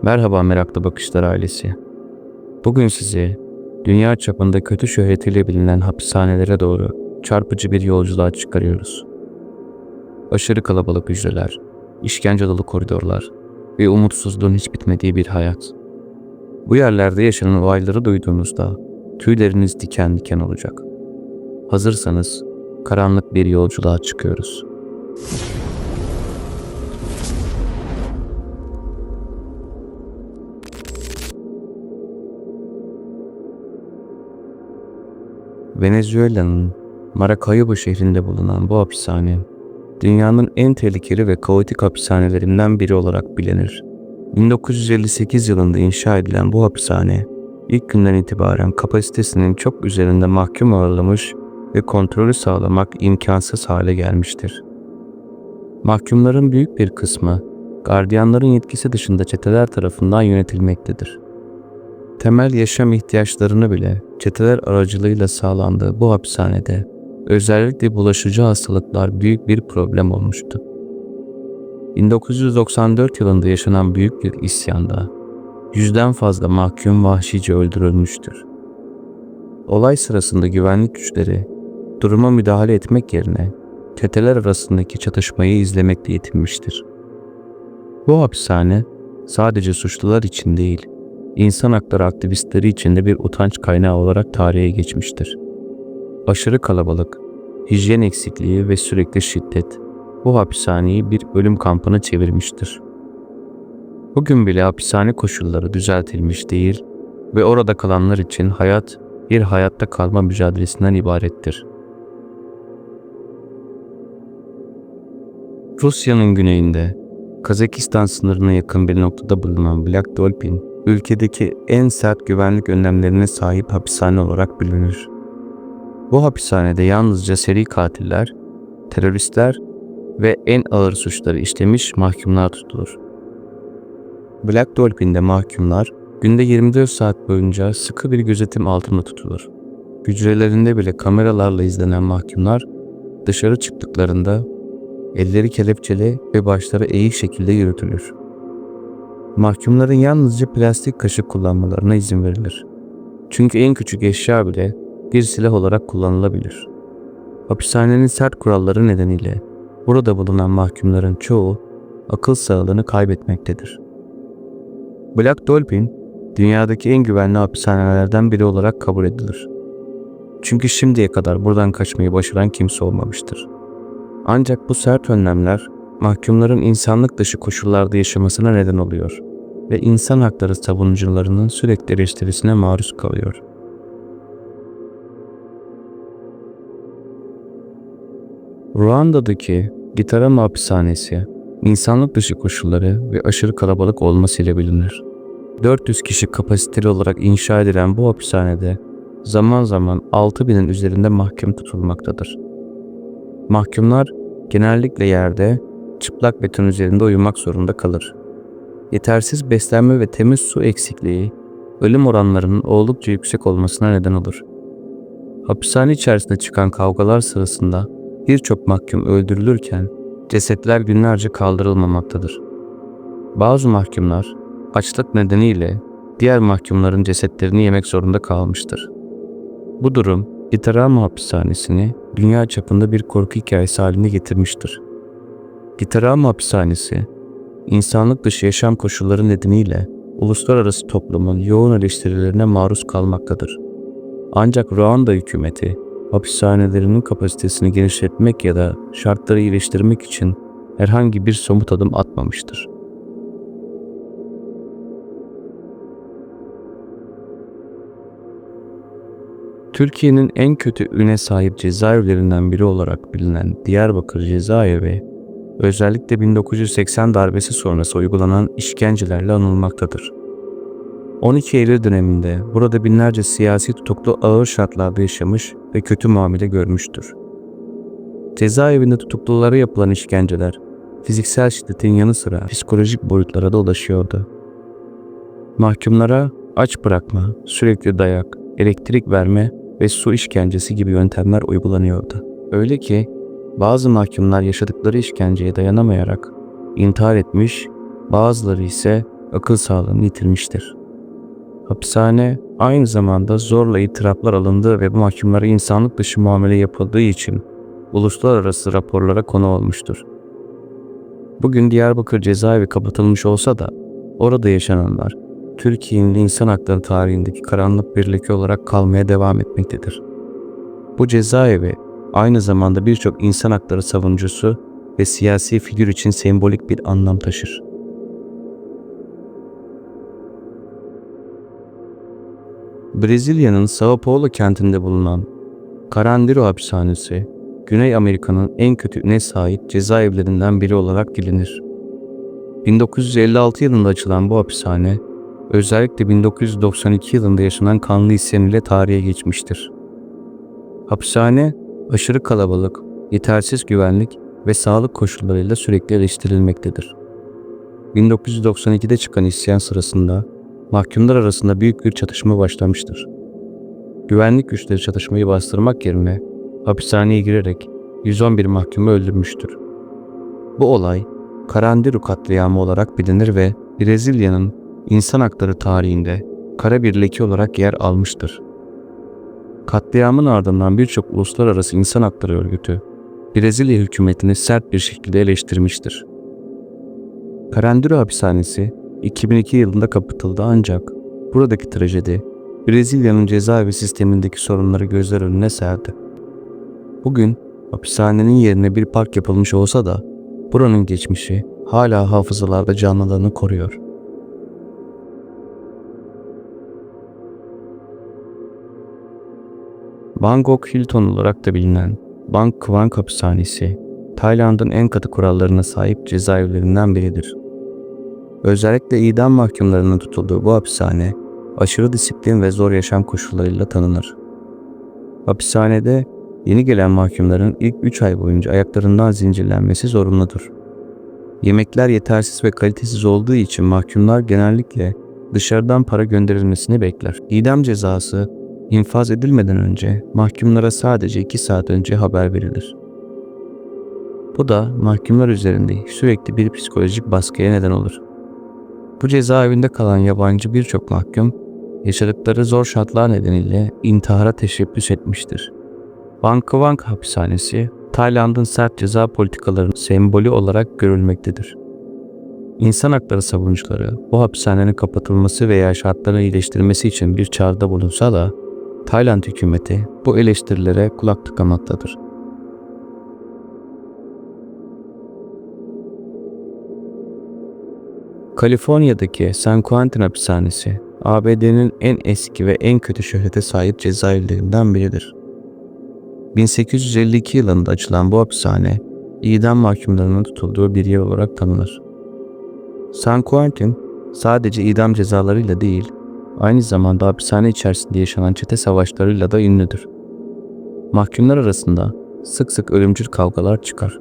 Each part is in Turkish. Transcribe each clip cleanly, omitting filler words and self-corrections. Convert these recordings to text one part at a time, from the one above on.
Merhaba Meraklı Bakışlar ailesi. Bugün sizi dünya çapında kötü şöhretiyle bilinen hapishanelere doğru çarpıcı bir yolculuğa çıkarıyoruz. Aşırı kalabalık hücreler, işkence dolu koridorlar ve umutsuzluğun hiç bitmediği bir hayat. Bu yerlerde yaşanan olayları duyduğunuzda tüyleriniz diken diken olacak. Hazırsanız karanlık bir yolculuğa çıkıyoruz. Venezuela'nın Maracaibo şehrinde bulunan bu hapishane, dünyanın en tehlikeli ve kaotik hapishanelerinden biri olarak bilinir. 1958 yılında inşa edilen bu hapishane, ilk günden itibaren kapasitesinin çok üzerinde mahkum ağırlamış ve kontrolü sağlamak imkansız hale gelmiştir. Mahkumların büyük bir kısmı, gardiyanların yetkisi dışında çeteler tarafından yönetilmektedir. Temel yaşam ihtiyaçlarını bile çeteler aracılığıyla sağlandığı bu hapishanede özellikle bulaşıcı hastalıklar büyük bir problem olmuştu. 1994 yılında yaşanan büyük bir isyanda 100'den fazla mahkum vahşice öldürülmüştür. Olay sırasında güvenlik güçleri duruma müdahale etmek yerine çeteler arasındaki çatışmayı izlemekle yetinmiştir. Bu hapishane sadece suçlular için değil, İnsan hakları aktivistleri için de bir utanç kaynağı olarak tarihe geçmiştir. Aşırı kalabalık, hijyen eksikliği ve sürekli şiddet bu hapishaneyi bir ölüm kampına çevirmiştir. Bugün bile hapishane koşulları düzeltilmiş değil ve orada kalanlar için hayat bir hayatta kalma mücadelesinden ibarettir. Rusya'nın güneyinde, Kazakistan sınırına yakın bir noktada bulunan Black Dolphin, ülkedeki en sert güvenlik önlemlerine sahip hapishane olarak bilinir. Bu hapishanede yalnızca seri katiller, teröristler ve en ağır suçları işlemiş mahkumlar tutulur. Black Dolphin'de mahkumlar günde 24 saat boyunca sıkı bir gözetim altında tutulur. Hücrelerinde bile kameralarla izlenen mahkumlar dışarı çıktıklarında elleri kelepçeli ve başları eğik şekilde yürütülür. Mahkumların yalnızca plastik kaşık kullanmalarına izin verilir. Çünkü en küçük eşya bile bir silah olarak kullanılabilir. Hapishanenin sert kuralları nedeniyle burada bulunan mahkumların çoğu akıl sağlığını kaybetmektedir. Black Dolphin, dünyadaki en güvenli hapishanelerden biri olarak kabul edilir. Çünkü şimdiye kadar buradan kaçmayı başaran kimse olmamıştır. Ancak bu sert önlemler mahkumların insanlık dışı koşullarda yaşamasına neden oluyor ve insan hakları savunucularının sürekli eleştirisine maruz kalıyor. Ruanda'daki Gitarama hapishanesi, insanlık dışı koşulları ve aşırı kalabalık olmasıyla bilinir. 400 kişi kapasiteli olarak inşa edilen bu hapishanede zaman zaman 6000'in üzerinde mahkum tutulmaktadır. Mahkumlar genellikle yerde, çıplak beton üzerinde uyumak zorunda kalır. Yetersiz beslenme ve temiz su eksikliği, ölüm oranlarının oldukça yüksek olmasına neden olur. Hapishane içerisinde çıkan kavgalar sırasında birçok mahkum öldürülürken cesetler günlerce kaldırılmamaktadır. Bazı mahkumlar açlık nedeniyle diğer mahkumların cesetlerini yemek zorunda kalmıştır. Bu durum Gitarama hapishanesini dünya çapında bir korku hikayesi haline getirmiştir. Gitarama hapishanesi, insanlık dışı yaşam koşulları nedeniyle uluslararası toplumun yoğun eleştirilerine maruz kalmaktadır. Ancak Ruanda hükümeti, hapishanelerinin kapasitesini genişletmek ya da şartları iyileştirmek için herhangi bir somut adım atmamıştır. Türkiye'nin en kötü üne sahip cezaevlerinden biri olarak bilinen Diyarbakır Cezaevi, özellikle 1980 darbesi sonrası uygulanan işkencelerle anılmaktadır. 12 Eylül döneminde burada binlerce siyasi tutuklu ağır şartlarda yaşamış ve kötü muamele görmüştür. Cezaevinde tutuklulara yapılan işkenceler, fiziksel şiddetin yanı sıra psikolojik boyutlara da ulaşıyordu. Mahkumlara aç bırakma, sürekli dayak, elektrik verme ve su işkencesi gibi yöntemler uygulanıyordu. Öyle ki bazı mahkumlar yaşadıkları işkenceye dayanamayarak intihar etmiş, bazıları ise akıl sağlığını yitirmiştir. Hapishane aynı zamanda zorla itiraflar alındığı ve bu mahkumlara insanlık dışı muamele yapıldığı için uluslararası raporlara konu olmuştur. Bugün Diyarbakır cezaevi kapatılmış olsa da orada yaşananlar Türkiye'nin insan hakları tarihindeki karanlık bir leke olarak kalmaya devam etmektedir. Bu cezaevi aynı zamanda birçok insan hakları savunucusu ve siyasi figür için sembolik bir anlam taşır. Brezilya'nın São Paulo kentinde bulunan Carandiru hapishanesi, Güney Amerika'nın en kötüne sahip cezaevlerinden biri olarak bilinir. 1956 yılında açılan bu hapishane, özellikle 1992 yılında yaşanan kanlı isyan ile tarihe geçmiştir. Hapishane, aşırı kalabalık, yetersiz güvenlik ve sağlık koşullarıyla sürekli eleştirilmektedir. 1992'de çıkan isyan sırasında mahkumlar arasında büyük bir çatışma başlamıştır. Güvenlik güçleri çatışmayı bastırmak yerine hapishaneye girerek 111 mahkumu öldürmüştür. Bu olay Carandiru katliamı olarak bilinir ve Brezilya'nın insan hakları tarihinde kara bir leke olarak yer almıştır. Katliamın ardından birçok uluslararası insan hakları örgütü Brezilya hükümetini sert bir şekilde eleştirmiştir. Carandiru hapishanesi 2002 yılında kapatıldı ancak buradaki trajedi Brezilya'nın cezaevi sistemindeki sorunları gözler önüne serdi. Bugün hapishanenin yerine bir park yapılmış olsa da buranın geçmişi hala hafızalarda canlılığını koruyor. Bangkok Hilton olarak da bilinen Bang Kwang hapishanesi, Tayland'ın en katı kurallarına sahip cezaevlerinden biridir. Özellikle idam mahkumlarının tutulduğu bu hapishane, aşırı disiplin ve zor yaşam koşullarıyla tanınır. Hapishanede yeni gelen mahkumların ilk 3 ay boyunca ayaklarından zincirlenmesi zorunludur. Yemekler yetersiz ve kalitesiz olduğu için mahkumlar genellikle dışarıdan para gönderilmesini bekler. İdam cezası infaz edilmeden önce mahkumlara sadece 2 saat önce haber verilir. Bu da mahkumlar üzerinde sürekli bir psikolojik baskıya neden olur. Bu cezaevinde kalan yabancı birçok mahkum, yaşadıkları zor şartlar nedeniyle intihara teşebbüs etmiştir. Bang Kwang hapishanesi, Tayland'ın sert ceza politikalarının sembolü olarak görülmektedir. İnsan hakları savunucuları bu hapishanenin kapatılması veya şartların iyileştirilmesi için bir çağrıda bulunsa da, Tayland hükümeti bu eleştirilere kulak tıkamaktadır. Kaliforniya'daki San Quentin hapishanesi, ABD'nin en eski ve en kötü şöhrete sahip cezaevlerinden biridir. 1852 yılında açılan bu hapishane, idam mahkumlarının tutulduğu bir yer olarak tanınır. San Quentin, sadece idam cezalarıyla değil, aynı zamanda hapishane içerisinde yaşanan çete savaşlarıyla da ünlüdür. Mahkumlar arasında sık sık ölümcül kavgalar çıkar.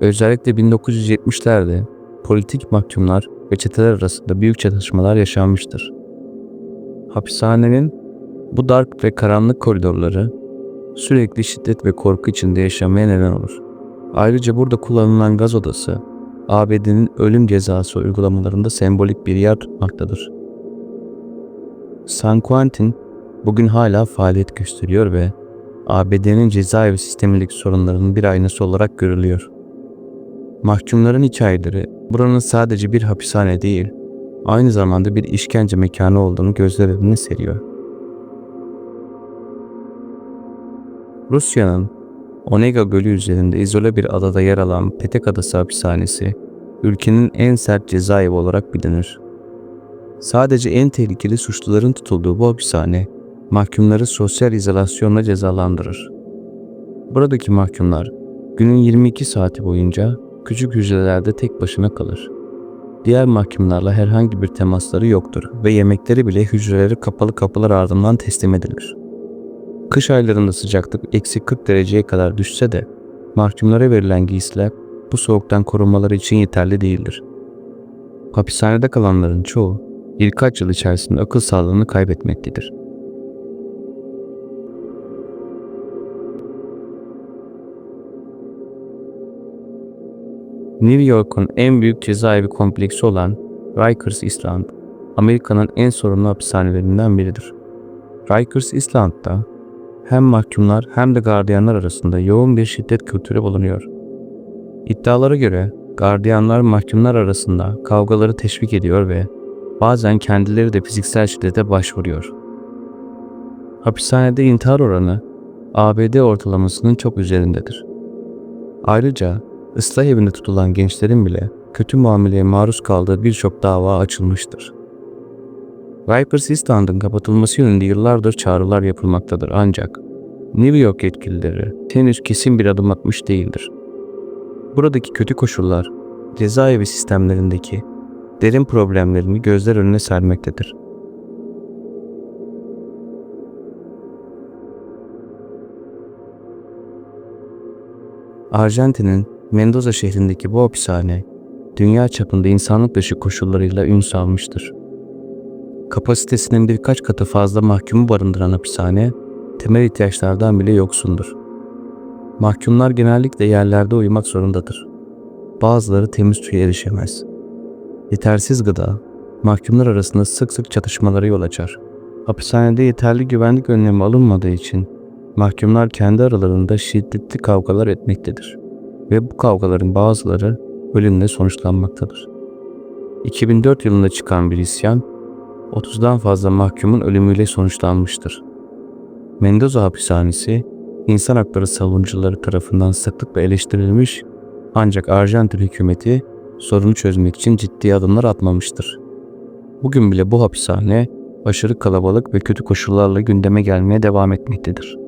Özellikle 1970'lerde politik mahkumlar ve çeteler arasında büyük çatışmalar yaşanmıştır. Hapishanenin bu dar ve karanlık koridorları sürekli şiddet ve korku içinde yaşamaya neden olur. Ayrıca burada kullanılan gaz odası, ABD'nin ölüm cezası uygulamalarında sembolik bir yer tutmaktadır. San Quentin bugün hala faaliyet gösteriyor ve ABD'nin cezaevi sistemindeki sorunlarının bir aynası olarak görülüyor. Mahkumların hikayeleri buranın sadece bir hapishane değil, aynı zamanda bir işkence mekanı olduğunu gözler önüne seriyor. Rusya'nın Onega Gölü üzerinde izole bir adada yer alan Petek Adası hapishanesi, ülkenin en sert cezaevi olarak bilinir. Sadece en tehlikeli suçluların tutulduğu bu hapishane, mahkumları sosyal izolasyonla cezalandırır. Buradaki mahkumlar, günün 22 saati boyunca küçük hücrelerde tek başına kalır. Diğer mahkumlarla herhangi bir temasları yoktur ve yemekleri bile hücreleri kapalı kapılar ardından teslim edilir. Kış aylarında sıcaklık eksi 40 dereceye kadar düşse de mahkumlara verilen giysiler bu soğuktan korunmaları için yeterli değildir. Hapishanede kalanların çoğu birkaç yıl içerisinde akıl sağlığını kaybetmektedir. New York'un en büyük cezaevi kompleksi olan Rikers Island, Amerika'nın en sorunlu hapishanelerinden biridir. Rikers Island'da hem mahkumlar hem de gardiyanlar arasında yoğun bir şiddet kültürü bulunuyor. İddialara göre gardiyanlar mahkumlar arasında kavgaları teşvik ediyor ve bazen kendileri de fiziksel şiddete başvuruyor. Hapishanede intihar oranı ABD ortalamasının çok üzerindedir. Ayrıca ıslah evinde tutulan gençlerin bile kötü muameleye maruz kaldığı birçok dava açılmıştır. Rikers Island'ın kapatılması yönünde yıllardır çağrılar yapılmaktadır ancak New York yetkilileri henüz kesin bir adım atmış değildir. Buradaki kötü koşullar cezaevi sistemlerindeki derin problemlerini gözler önüne sermektedir. Arjantin'in Mendoza şehrindeki bu hapishane, dünya çapında insanlık dışı koşullarıyla ün salmıştır. Kapasitesinin birkaç katı fazla mahkumu barındıran hapishane, temel ihtiyaçlardan bile yoksundur. Mahkumlar genellikle yerlerde uyumak zorundadır. Bazıları temiz suya erişemez. Yetersiz gıda, mahkumlar arasında sık sık çatışmalara yol açar. Hapishanede yeterli güvenlik önlemi alınmadığı için mahkumlar kendi aralarında şiddetli kavgalar etmektedir ve bu kavgaların bazıları ölümle sonuçlanmaktadır. 2004 yılında çıkan bir isyan, 30'dan fazla mahkumun ölümüyle sonuçlanmıştır. Mendoza hapishanesi, insan hakları savunucuları tarafından sıklıkla eleştirilmiş ancak Arjantin hükümeti sorunu çözmek için ciddi adımlar atmamıştır. Bugün bile bu hapishane aşırı kalabalık ve kötü koşullarla gündeme gelmeye devam etmektedir.